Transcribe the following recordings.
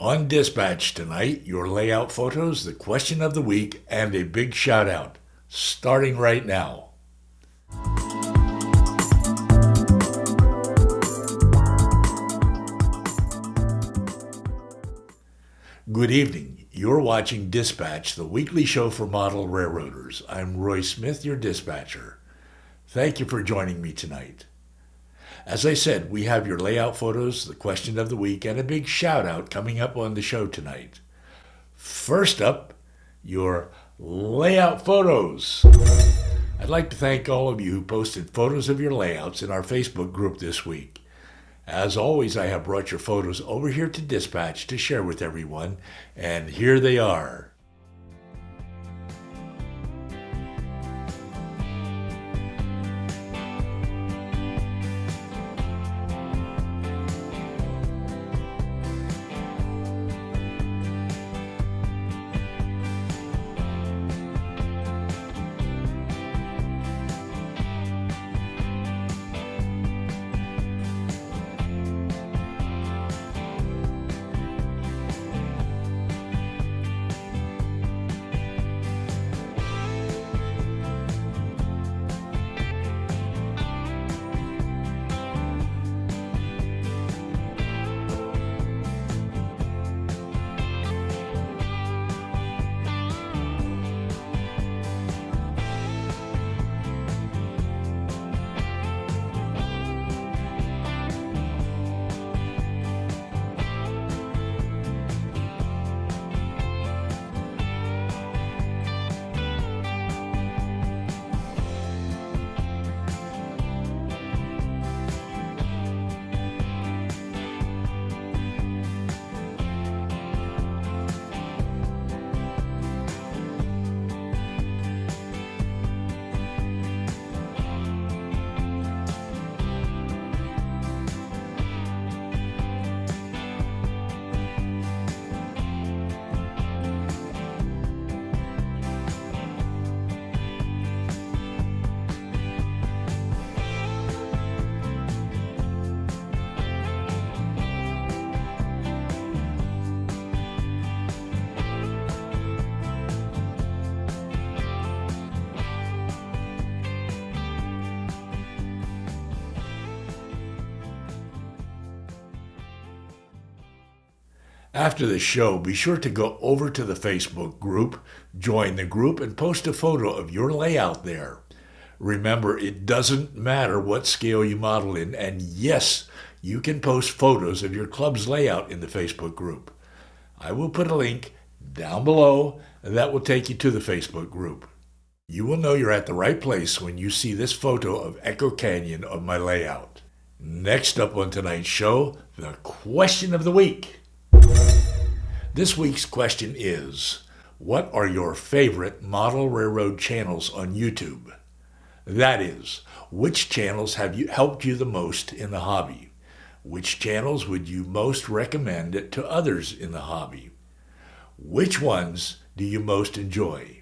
On Dispatch tonight, your layout photos, the question of the week, and a big shout out. Starting right now. Good evening. You're watching Dispatch, the weekly show for model railroaders. I'm Roy Smith, your dispatcher. Thank you for joining me tonight. As I said, we have your layout photos, the question of the week, and a big shout out coming up on the show tonight. First up, your layout photos. I'd like to thank all of you who posted photos of your layouts in our Facebook group this week. As always, I have brought your photos over here to Dispatch to share with everyone, and here they are. After the show, be sure to go over to the Facebook group, join the group, and post a photo of your layout there. Remember, it doesn't matter what scale you model in, and yes, you can post photos of your club's layout in the Facebook group. I will put a link down below, and that will take you to the Facebook group. You will know you're at the right place when you see this photo of Echo Canyon of my layout. Next up on tonight's show, the question of the week. This week's question is, what are your favorite model railroad channels on YouTube? That is, which channels have helped you the most in the hobby? Which channels would you most recommend to others in the hobby? Which ones do you most enjoy?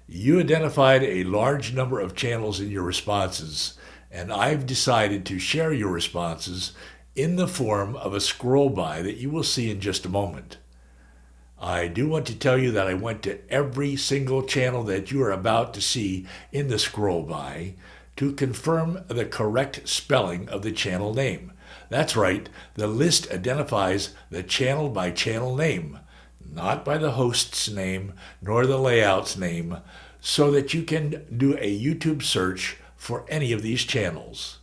You identified a large number of channels in your responses, and I've decided to share your responses in the form of a scroll by that you will see in just a moment. I do want to tell you that I went to every single channel that you are about to see in the scroll by to confirm the correct spelling of the channel name. That's right, the list identifies the channel by channel name, not by the host's name nor the layout's name, so that you can do a YouTube search for any of these channels.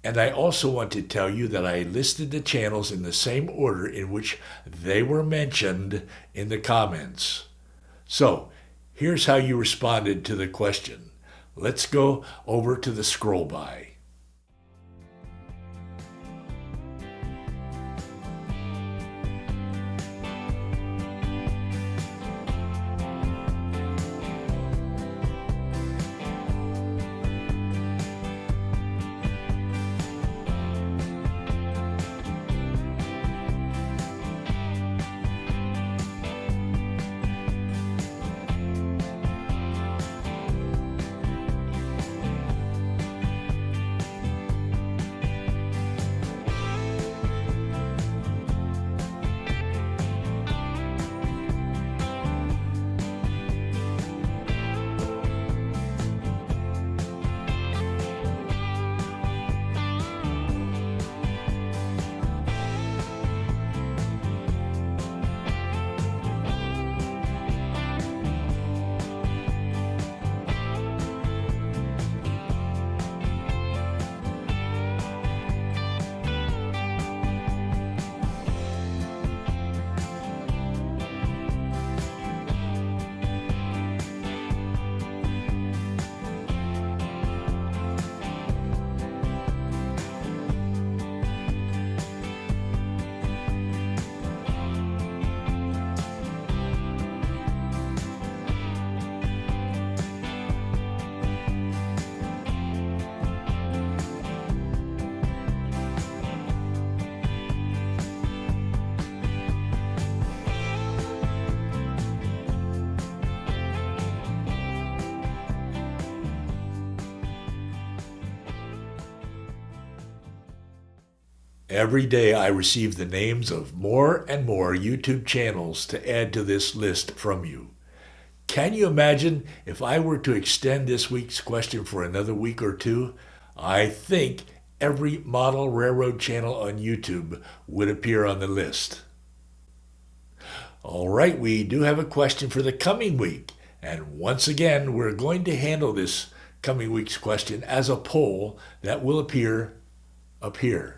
And I also want to tell you that I listed the channels in the same order in which they were mentioned in the comments. So, here's how you responded to the question. Let's go over to the scroll by. Every day I receive the names of more and more YouTube channels to add to this list from you. Can you imagine if I were to extend this week's question for another week or two? I think every model railroad channel on YouTube would appear on the list. All right, we do have a question for the coming week. And once again, we're going to handle this coming week's question as a poll that will appear up here.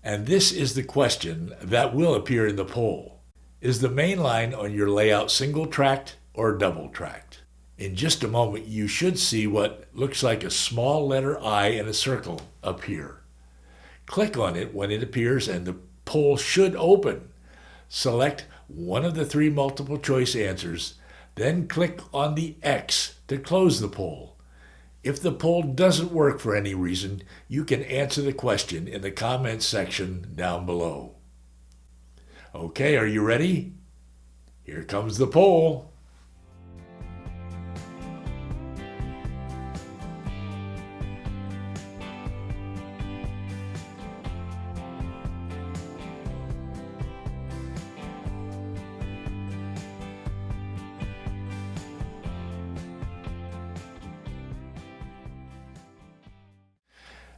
And this is the question that will appear in the poll. Is the main line on your layout single-tracked or double-tracked? In just a moment, you should see what looks like a small letter I in a circle appear. Click on it when it appears and the poll should open. Select one of the three multiple choice answers, then click on the X to close the poll. If the poll doesn't work for any reason, you can answer the question in the comments section down below. Okay, are you ready? Here comes the poll.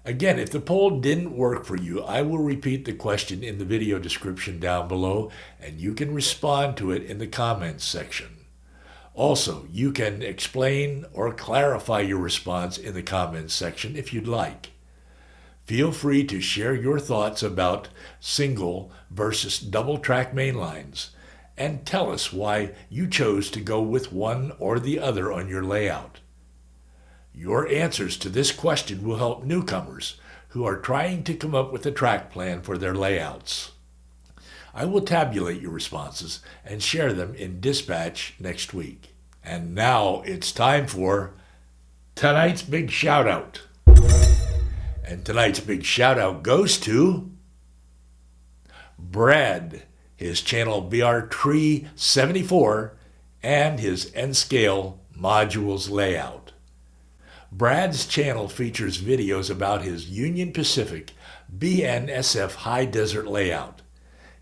Again, if the poll didn't work for you, I will repeat the question in the video description down below, and you can respond to it in the comments section. Also, you can explain or clarify your response in the comments section if you'd like. Feel free to share your thoughts about single versus double-track main lines, and tell us why you chose to go with one or the other on your layout. Your answers to this question will help newcomers who are trying to come up with a track plan for their layouts. I will tabulate your responses and share them in Dispatch next week. And now it's time for tonight's big shout out. And tonight's big shout out goes to Brad, his channel BR374, and his N-Scale Modules layout. Brad's channel features videos about his Union Pacific BNSF High Desert layout.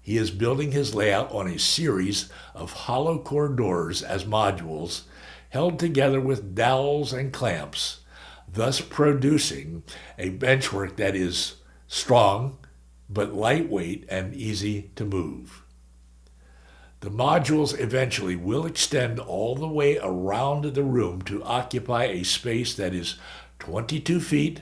He is building his layout on a series of hollow core doors as modules held together with dowels and clamps, thus producing a benchwork that is strong but lightweight and easy to move. The modules eventually will extend all the way around the room to occupy a space that is 22 feet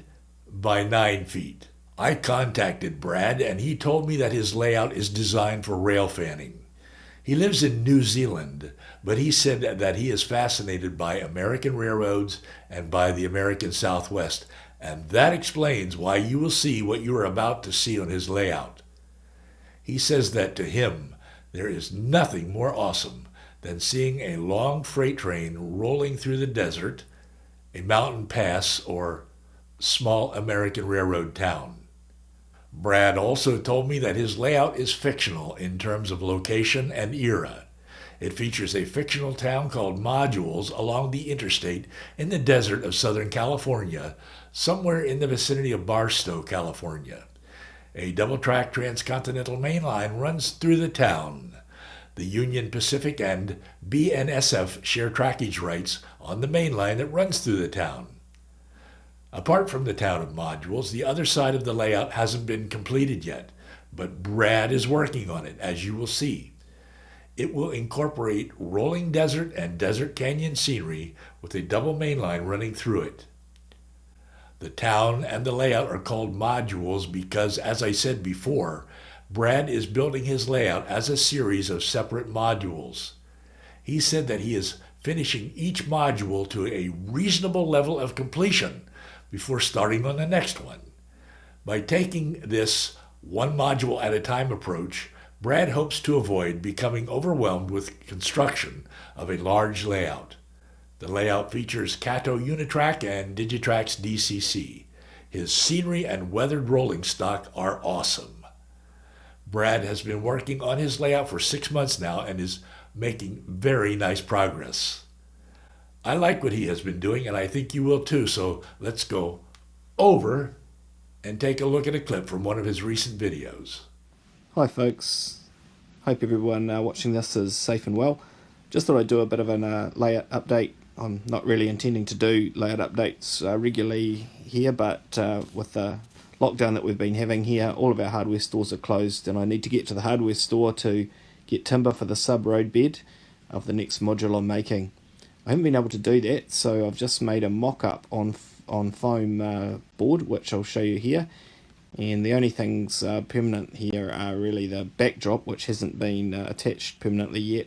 by 9 feet. I contacted Brad and he told me that his layout is designed for rail fanning. He lives in New Zealand, but he said that he is fascinated by American railroads and by the American Southwest, and that explains why you will see what you are about to see on his layout. He says that to him, there is nothing more awesome than seeing a long freight train rolling through the desert, a mountain pass, or small American railroad town. Brad also told me that his layout is fictional in terms of location and era. It features a fictional town called Modules along the interstate in the desert of Southern California, somewhere in the vicinity of Barstow, California. A double-track transcontinental main line runs through the town. The Union Pacific and BNSF share trackage rights on the main line that runs through the town. Apart from the town of Modules, the other side of the layout hasn't been completed yet, but Brad is working on it, as you will see. It will incorporate rolling desert and desert canyon scenery with a double main line running through it. The town and the layout are called modules because, as I said before, Brad is building his layout as a series of separate modules. He said that he is finishing each module to a reasonable level of completion before starting on the next one. By taking this one module at a time approach, Brad hopes to avoid becoming overwhelmed with construction of a large layout. The layout features Cato Unitrack and Digitrax DCC. His scenery and weathered rolling stock are awesome. Brad has been working on his layout for 6 months now and is making very nice progress. I like what he has been doing, and I think you will too, so let's go over and take a look at a clip from one of his recent videos. Hi folks, hope everyone watching this is safe and well. Just thought I'd do a bit of a layout update. I'm not really intending to do layout updates regularly here, but with the lockdown that we've been having here, all of our hardware stores are closed and I need to get to the hardware store to get timber for the sub-road bed of the next module I'm making. I haven't been able to do that, so I've just made a mock-up on foam board, which I'll show you here. And the only things permanent here are really the backdrop, which hasn't been attached permanently yet,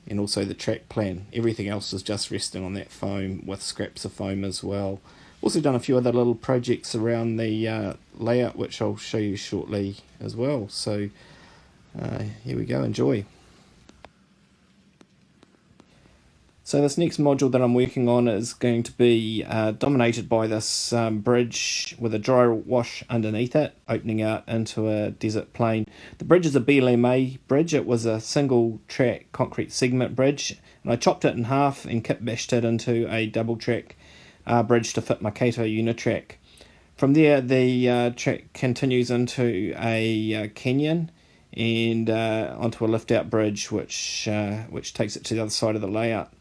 and also the track plan. Everything else is just resting on that foam with scraps of foam as well. Also done a few other little projects around the layout, which I'll show you shortly as well. So here we go, enjoy. So this next module that I'm working on is going to be dominated by this bridge with a dry wash underneath it, opening out into a desert plain. The bridge is a BLMA bridge. It was a single track concrete segment bridge, and I chopped it in half and kit bashed it into a double track bridge to fit my Cato Unitrack. From there, the track continues into a canyon and onto a lift out bridge, which takes it to the other side of the layout.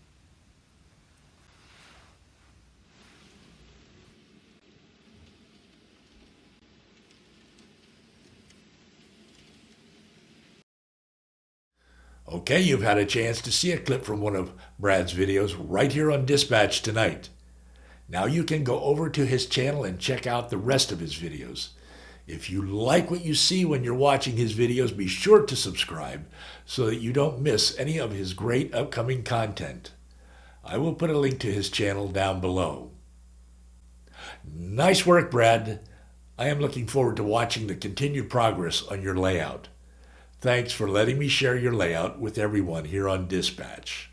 Okay, you've had a chance to see a clip from one of Brad's videos right here on Dispatch tonight. Now you can go over to his channel and check out the rest of his videos. If you like what you see when you're watching his videos, be sure to subscribe so that you don't miss any of his great upcoming content. I will put a link to his channel down below. Nice work, Brad. I am looking forward to watching the continued progress on your layout. Thanks for letting me share your layout with everyone here on Dispatch.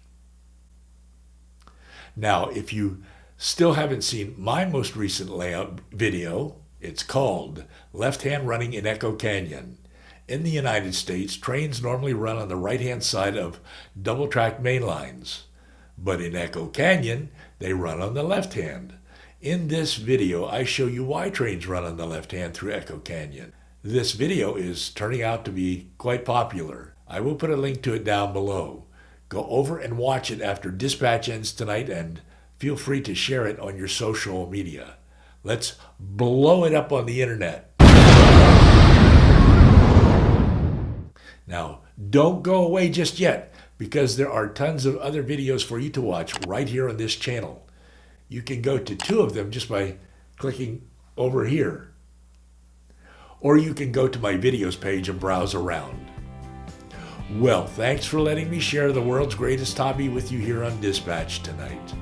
Now, if you still haven't seen my most recent layout video, it's called Left Hand Running in Echo Canyon. In the United States, trains normally run on the right-hand side of double-track main lines, but in Echo Canyon, they run on the left hand. In this video, I show you why trains run on the left hand through Echo Canyon. This video is turning out to be quite popular. I will put a link to it down below. Go over and watch it after Dispatch ends tonight, and feel free to share it on your social media. Let's blow it up on the internet. Now, don't go away just yet, because there are tons of other videos for you to watch right here on this channel. You can go to 2 of them just by clicking over here. Or you can go to my videos page and browse around. Well, thanks for letting me share the world's greatest hobby with you here on Dispatch tonight.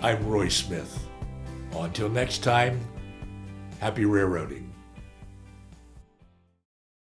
I'm Roy Smith. Until next time, happy railroading.